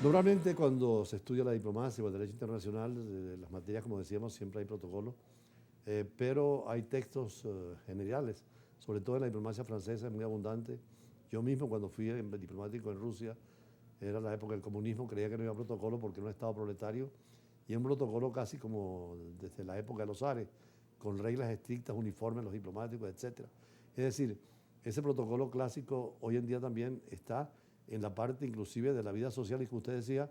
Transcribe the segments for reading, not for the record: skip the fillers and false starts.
Normalmente cuando se estudia la diplomacia o el derecho internacional, las materias, como decíamos, siempre hay protocolo, pero hay textos generales, sobre todo en la diplomacia francesa es muy abundante. Yo mismo cuando fui diplomático en Rusia, era la época del comunismo, creía que no había protocolo porque era un Estado proletario y un protocolo casi como desde la época de los zares, con reglas estrictas, uniformes, los diplomáticos, etcétera. Es decir, ese protocolo clásico hoy en día también está en la parte inclusive de la vida social y como usted decía,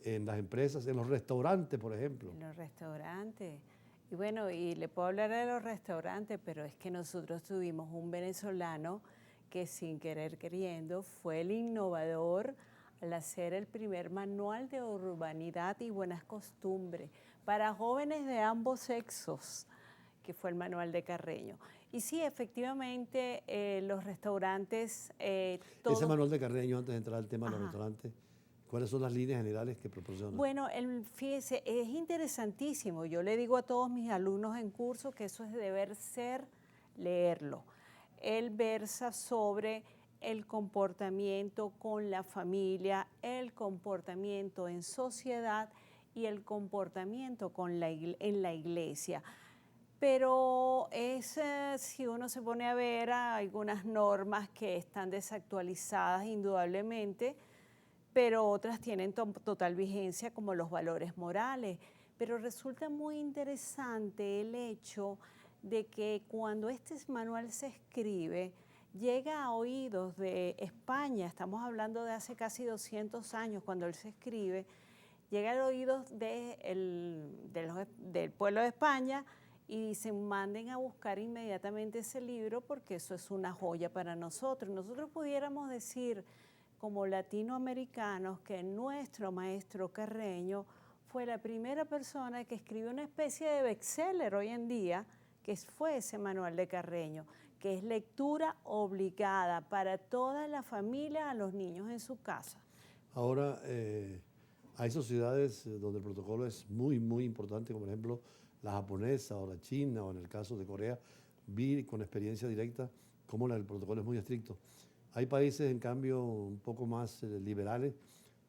en las empresas, en los restaurantes, por ejemplo. En los restaurantes. Y bueno, y le puedo hablar de los restaurantes, pero es que nosotros tuvimos un venezolano que sin querer queriendo fue el innovador al hacer el primer manual de urbanidad y buenas costumbres para jóvenes de ambos sexos, que fue el manual de Carreño. Y sí, efectivamente, los restaurantes, Ese todos... manual de Carreño, antes de entrar al tema de los Ajá. restaurantes, ¿cuáles son las líneas generales que proporciona? Bueno, fíjese, es interesantísimo. Yo le digo a todos mis alumnos en curso que eso es deber ser leerlo. Él versa sobre el comportamiento con la familia, el comportamiento en sociedad y el comportamiento en la iglesia. Pero si uno se pone a ver, hay algunas normas que están desactualizadas indudablemente, pero otras tienen total vigencia como los valores morales. Pero resulta muy interesante el hecho de que cuando este manual se escribe, llega a oídos de España, estamos hablando de hace casi 200 años cuando él se escribe, llega a oídos del pueblo de España y se manden a buscar inmediatamente ese libro porque eso es una joya para nosotros. Nosotros pudiéramos decir como latinoamericanos que nuestro maestro Carreño fue la primera persona que escribió una especie de bestseller hoy en día, que fue ese manual de Carreño, que es lectura obligada para toda la familia, a los niños en su casa. Ahora, hay sociedades donde el protocolo es muy, muy importante, como por ejemplo la japonesa o la china, o en el caso de Corea, vi con experiencia directa cómo el protocolo es muy estricto. Hay países, en cambio, un poco más liberales,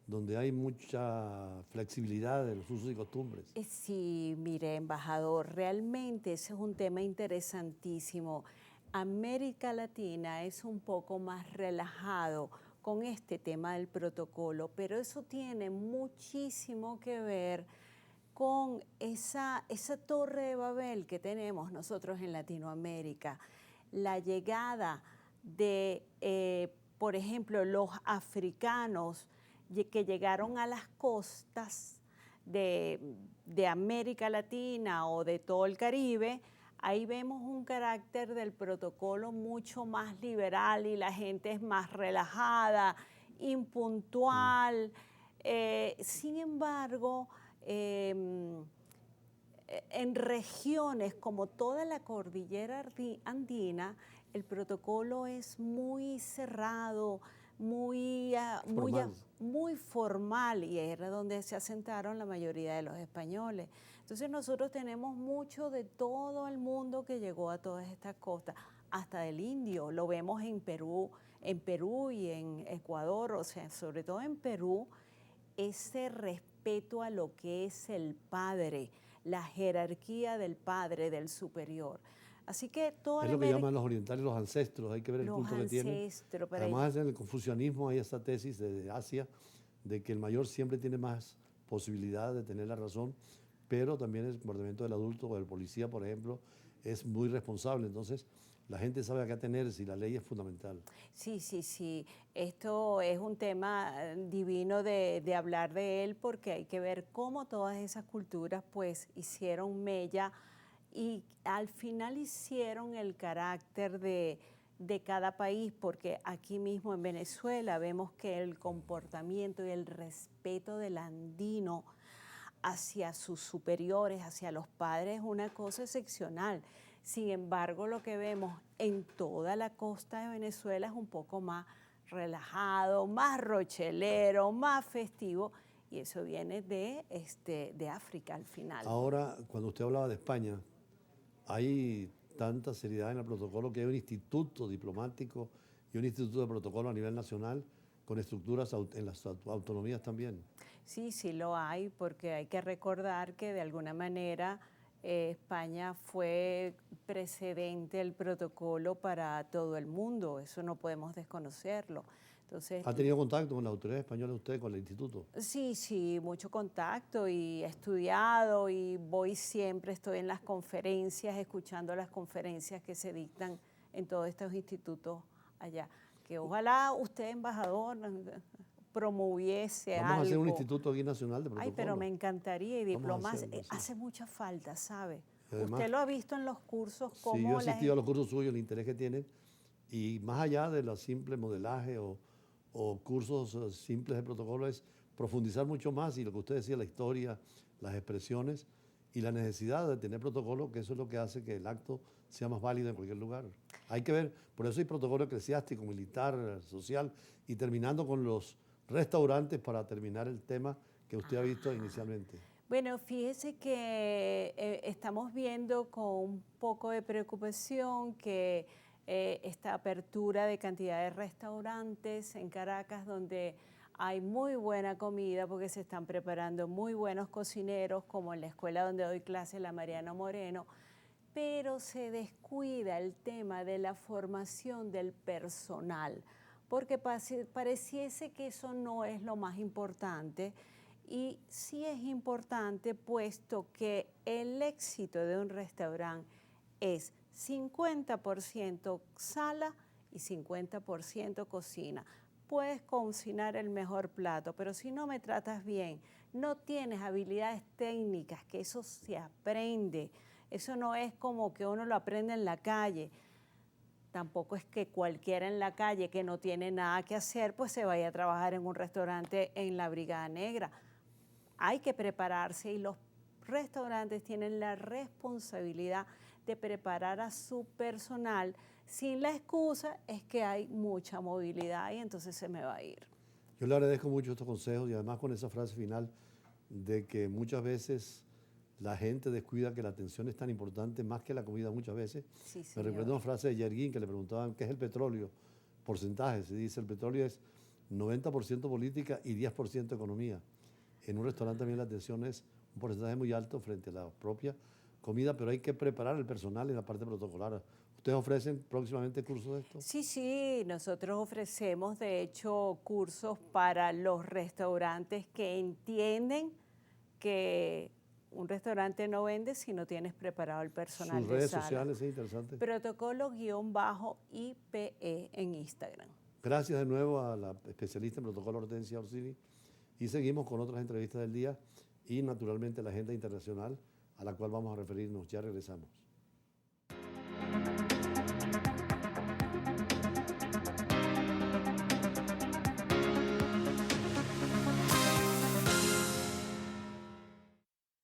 donde hay mucha flexibilidad de los usos y costumbres. Sí, mire, embajador, realmente ese es un tema interesantísimo. América Latina es un poco más relajado con este tema del protocolo, pero eso tiene muchísimo que ver con esa torre de Babel que tenemos nosotros en Latinoamérica. La llegada de, por ejemplo, los africanos que llegaron a las costas de América Latina o de todo el Caribe, ahí vemos un carácter del protocolo mucho más liberal y la gente es más relajada, Mm. impuntual. Sin embargo, eh, en regiones como toda la cordillera andina, el protocolo es muy cerrado, Formal. muy formal y era donde se asentaron la mayoría de los españoles. Entonces nosotros tenemos mucho de todo el mundo que llegó a todas estas costas, hasta del indio, lo vemos en Perú y en Ecuador, o sea, sobre todo en Perú, ese respeto a lo que es el padre, la jerarquía del padre, del superior. Así que toda Es la lo que América, llaman los orientales los ancestros, hay que ver el los culto que tienen. ancestros, para Además, en el confucianismo hay esta tesis de Asia de que el mayor siempre tiene más posibilidad de tener la razón, pero también el comportamiento del adulto o del policía, por ejemplo, es muy responsable. Entonces, la gente sabe a qué atenerse y la ley es fundamental. sí, sí, sí. Esto es un tema divino de hablar de él porque hay que ver cómo todas esas culturas pues hicieron mella y al final hicieron el carácter de cada país, porque aquí mismo en Venezuela vemos que el comportamiento y el respeto del andino hacia sus superiores, hacia los padres, es una cosa excepcional. Sin embargo, lo que vemos en toda la costa de Venezuela es un poco más relajado, más rochelero, más festivo, y eso viene de África al final. Ahora, cuando usted hablaba de España, hay tanta seriedad en el protocolo que hay un instituto diplomático y un instituto de protocolo a nivel nacional con estructuras en las autonomías también. Sí, sí lo hay, porque hay que recordar que de alguna manera España fue precedente del protocolo para todo el mundo, eso no podemos desconocerlo. Entonces, ¿Ha tenido contacto con la autoridad española usted, con el instituto? sí, sí, mucho contacto y he estudiado y voy siempre, estoy en las conferencias, escuchando las conferencias que se dictan en todos estos institutos allá. Que ojalá usted, embajador, promoviese Vamos a hacer un algo. instituto aquí nacional de Ay, pero protocolo. me encantaría y Vamos a diplomacia hacerlo, sí. hace mucha falta, ¿sabe? Y además, Usted lo ha visto en los cursos, sí, yo he cómo la asistido a gente... los cursos suyos, el interés que tienen, y más allá de los simples modelaje o cursos simples de protocolo, es profundizar mucho más y lo que usted decía, la historia, las expresiones y la necesidad de tener protocolo, que eso es lo que hace que el acto sea más válido en cualquier lugar. Hay que ver, por eso hay protocolo eclesiástico, militar, social, y terminando con los restaurantes para terminar el tema que usted ha visto inicialmente. Bueno, fíjese que estamos viendo con un poco de preocupación que esta apertura de cantidad de restaurantes en Caracas donde hay muy buena comida porque se están preparando muy buenos cocineros, como en la escuela donde doy clase, la Mariano Moreno, pero se descuida el tema de la formación del personal, porque pareciese que eso no es lo más importante. Y sí es importante, puesto que el éxito de un restaurante es 50% sala y 50% cocina. Puedes cocinar el mejor plato, pero si no me tratas bien, no tienes habilidades técnicas, que eso se aprende. Eso no es como que uno lo aprende en la calle. Tampoco es que cualquiera en la calle que no tiene nada que hacer, pues se vaya a trabajar en un restaurante en la Brigada Negra. Hay que prepararse y los restaurantes tienen la responsabilidad de preparar a su personal sin la excusa es que hay mucha movilidad y entonces se me va a ir. Yo le agradezco mucho estos consejos y además con esa frase final de que muchas veces la gente descuida que la atención es tan importante más que la comida muchas veces. Sí, Me recuerdo una frase de Yergin que le preguntaban qué es el petróleo, porcentajes, y dice el petróleo es 90% política y 10% economía. En un restaurante también la atención es un porcentaje muy alto frente a la propia comida, pero hay que preparar el personal en la parte protocolar. ¿Ustedes ofrecen próximamente cursos de esto? Sí, sí, nosotros ofrecemos de hecho cursos para los restaurantes que entienden que un restaurante no vende si no tienes preparado el personal Sus de redes sala. sociales, es interesante. Protocolo-IPE en Instagram. Gracias de nuevo a la especialista en protocolo Hortensia Orsini y seguimos con otras entrevistas del día y naturalmente la agenda internacional a la cual vamos a referirnos. Ya regresamos.